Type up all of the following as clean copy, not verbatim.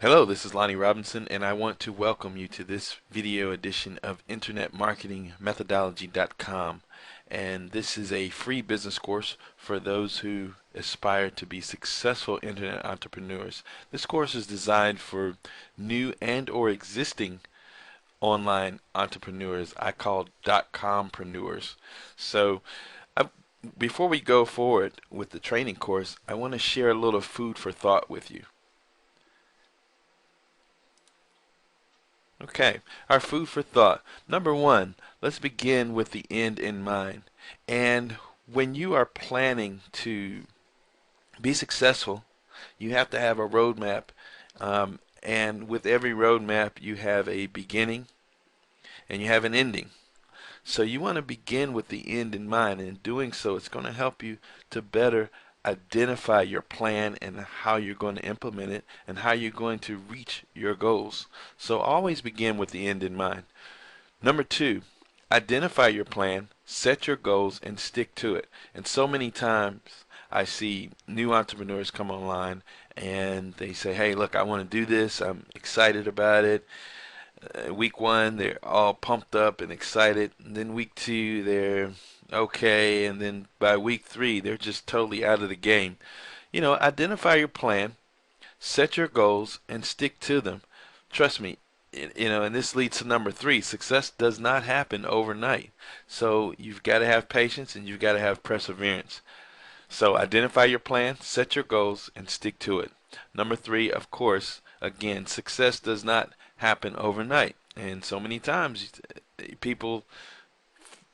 Hello, this is Lonnie Robinson, and I want to welcome you to this video edition of InternetMarketingMethodology.com. And this is a free business course for those who aspire to be successful internet entrepreneurs. This course is designed for new and or existing online entrepreneurs. I call .compreneurs. So I, before we go forward with the training course, I want to share a little food for thought with you. Okay, our food for thought. Number one, let's begin with the end in mind. And when you are planning to be successful, you have to have a roadmap. And with every roadmap, you have a beginning and you have an ending. So you want to begin with the end in mind. And in doing so, it's going to help you to better identify your plan and how you're going to implement it and how you're going to reach your goals. So always begin with the end in mind. Number two, identify your plan, set your goals, and stick to it. And so many times I see new entrepreneurs come online and they say, hey, look, I want to do this. I'm excited about it. Week one, they're all pumped up and excited. And then week two, they're okay. And then by week three, they're just totally out of the game. Identify your plan, set your goals, and stick to them. Trust me, and this leads to number three. Success does not happen overnight. So you've got to have patience and you've got to have perseverance. So identify your plan, set your goals, and stick to it. Number three, of course, again, success does not happen overnight. And so many times people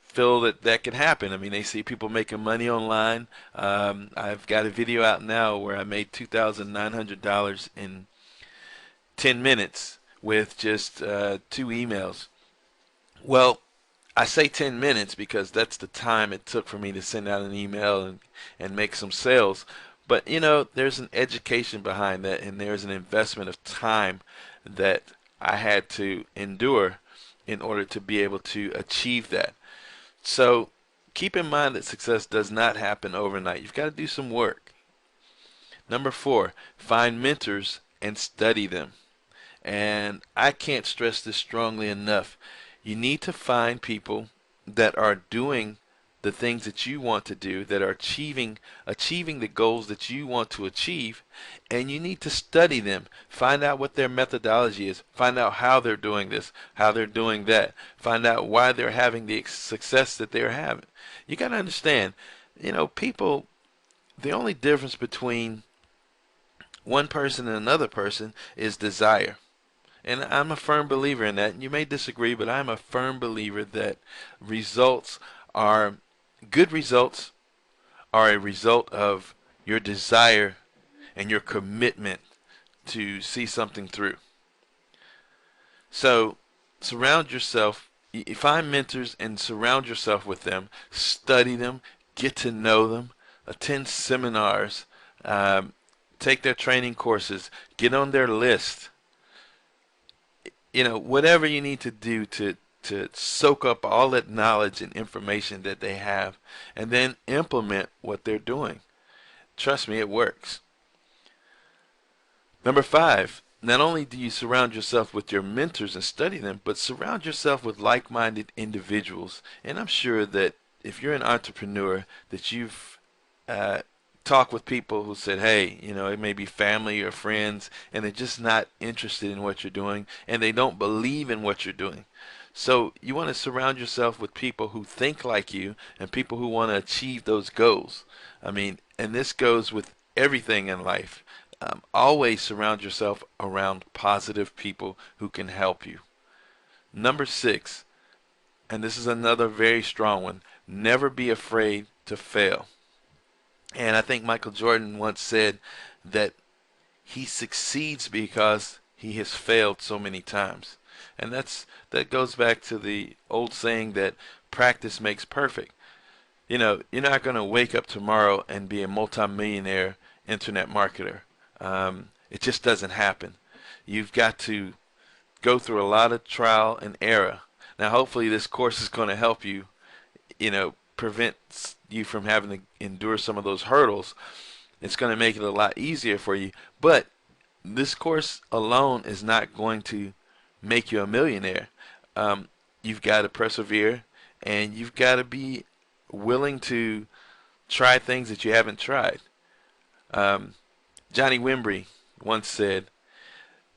feel that that can happen. I mean, they see people making money online. I've got a video out now where I made $2,900 in 10 minutes with just 2 emails. Well, I say 10 minutes because that's the time it took for me to send out an email and make some sales. But there's an education behind that, and there's an investment of time that I had to endure in order to be able to achieve that. So keep in mind that success does not happen overnight. You've got to do some work. Number four, find mentors and study them. And I can't stress this strongly enough. You need to find people that are doing the things that you want to do, that are achieving the goals that you want to achieve, and you need to study them. Find out what their methodology is. Find out how they're doing this, how they're doing that. Find out why they're having the success that they're having. You got to understand, people, the only difference between one person and another person is desire. And I'm a firm believer in that. You may disagree, but I'm a firm believer that results are good results are a result of your desire and your commitment to see something through. So surround yourself, find mentors and surround yourself with them, study them, get to know them, attend seminars, take their training courses, get on their list. Whatever you need to do to soak up all that knowledge and information that they have and then implement what they're doing. Trust me, it works. Number five, not only do you surround yourself with your mentors and study them, but surround yourself with like-minded individuals. And I'm sure that if you're an entrepreneur, that you've talked with people who said, hey, it may be family or friends, and they're just not interested in what you're doing, and they don't believe in what you're doing. So you want to surround yourself with people who think like you and people who want to achieve those goals. I mean, and this goes with everything in life. Always surround yourself around positive people who can help you. Number six, and this is another very strong one, never be afraid to fail. And I think Michael Jordan once said that he succeeds because he has failed so many times. And that goes back to the old saying that practice makes perfect. You're not going to wake up tomorrow and be a multimillionaire internet marketer. It just doesn't happen. You've got to go through a lot of trial and error. Now, hopefully this course is going to help you, prevent you from having to endure some of those hurdles. It's going to make it a lot easier for you. But this course alone is not going to make you a millionaire. Um, you've got to persevere, and you've got to be willing to try things that you haven't tried. Um, Johnny Wimbrey once said,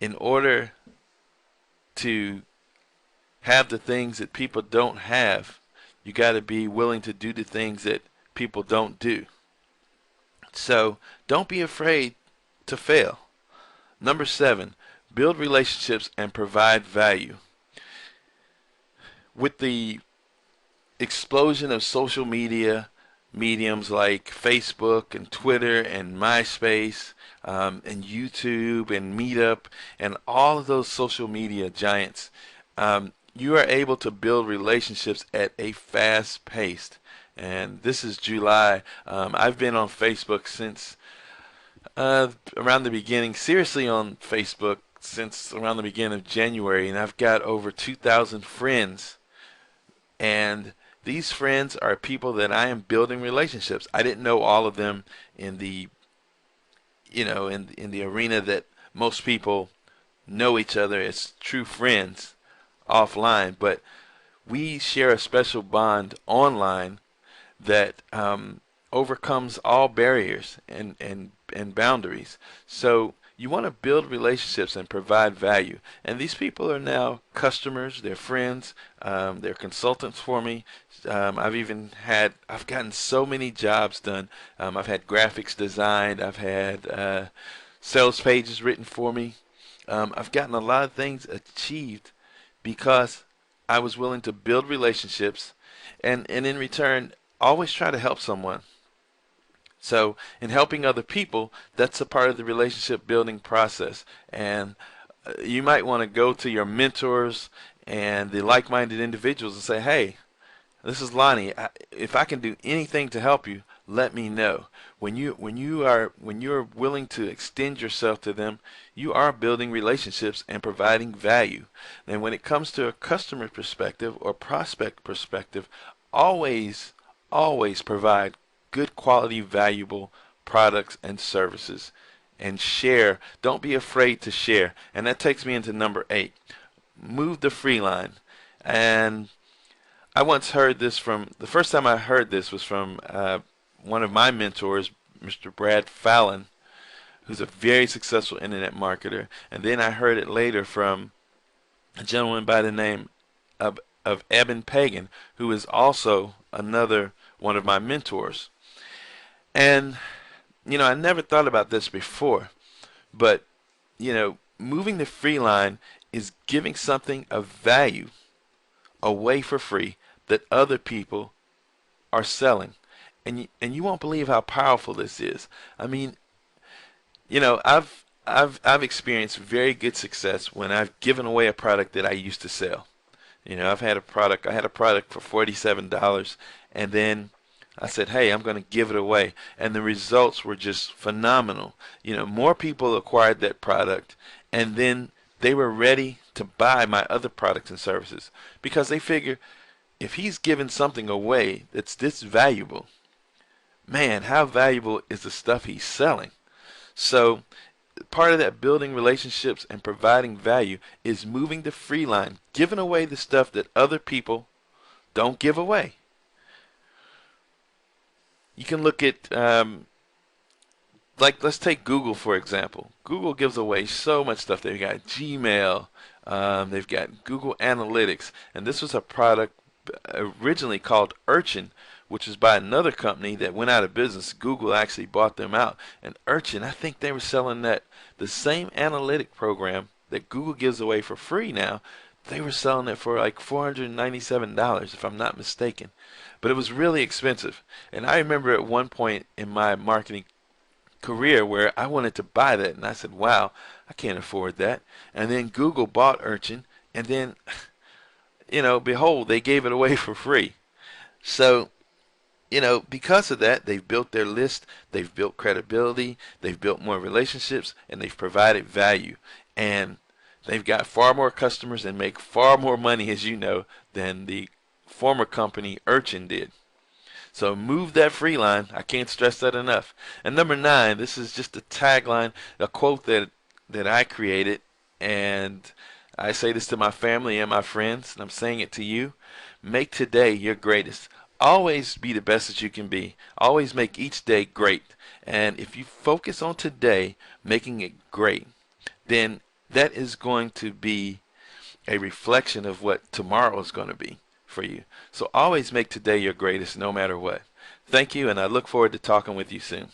in order to have the things that people don't have, you got to be willing to do the things that people don't do. So don't be afraid to fail. Number 7, build relationships and provide value. With the explosion of social media mediums like Facebook and Twitter and MySpace, and YouTube and Meetup and all of those social media giants, you are able to build relationships at a fast pace. And this is July. I've been on Facebook since around the beginning, seriously on Facebook since around the beginning of January, and I've got over 2,000 friends. And these friends are people that I am building relationships. I didn't know all of them in the, in the arena that most people know each other as true friends offline, but we share a special bond online that overcomes all barriers and boundaries. So you want to build relationships and provide value. And these people are now customers, they're friends, they're consultants for me. I've gotten so many jobs done. I've had graphics designed, I've had sales pages written for me. I've gotten a lot of things achieved because I was willing to build relationships and in return always try to help someone. So in helping other people, that's a part of the relationship building process. And you might want to go to your mentors and the like-minded individuals and say, hey, this is Lonnie. If I can do anything to help you, let me know. When you're willing to extend yourself to them, you are building relationships and providing value. And when it comes to a customer perspective or prospect perspective, always provide good quality, valuable products and services, and share. Don't be afraid to share. And that takes me into number 8. Move the free line. And I once heard this the first time I heard this was from one of my mentors, Mr. Brad Fallon, who's a very successful internet marketer. And then I heard it later from a gentleman by the name of Eben Pagan, who is also another one of my mentors. And, I never thought about this before, but, moving the free line is giving something of value away for free that other people are selling. And you won't believe how powerful this is. I mean, I've experienced very good success when I've given away a product that I used to sell. I had a product for $47, and then I said, hey, I'm going to give it away. And the results were just phenomenal. More people acquired that product, and then they were ready to buy my other products and services because they figure if he's giving something away that's this valuable, man, how valuable is the stuff he's selling? So part of that building relationships and providing value is moving the free line, giving away the stuff that other people don't give away. You can look at, let's take Google for example. Google gives away so much stuff. They've got Gmail, they've got Google Analytics, and this was a product originally called Urchin, which was by another company that went out of business. Google actually bought them out. And Urchin, I think they were selling the same analytic program that Google gives away for free now. They were selling it for like $497, if I'm not mistaken. But it was really expensive. And I remember at one point in my marketing career where I wanted to buy that, and I said, wow, I can't afford that. And then Google bought Urchin, and then, behold, they gave it away for free. So, because of that, they've built their list, they've built credibility, they've built more relationships, and they've provided value. And they've got far more customers and make far more money, as you know, than the former company Urchin did. So move that free line. I can't stress that enough. And number 9, this is just a tagline, a quote that that I created, and I say this to my family and my friends, and I'm saying it to you. Make today your greatest. Always be the best that you can be. Always make each day great. And if you focus on today making it great, then that is going to be a reflection of what tomorrow is going to be for you. So always make today your greatest no matter what. Thank you, and I look forward to talking with you soon.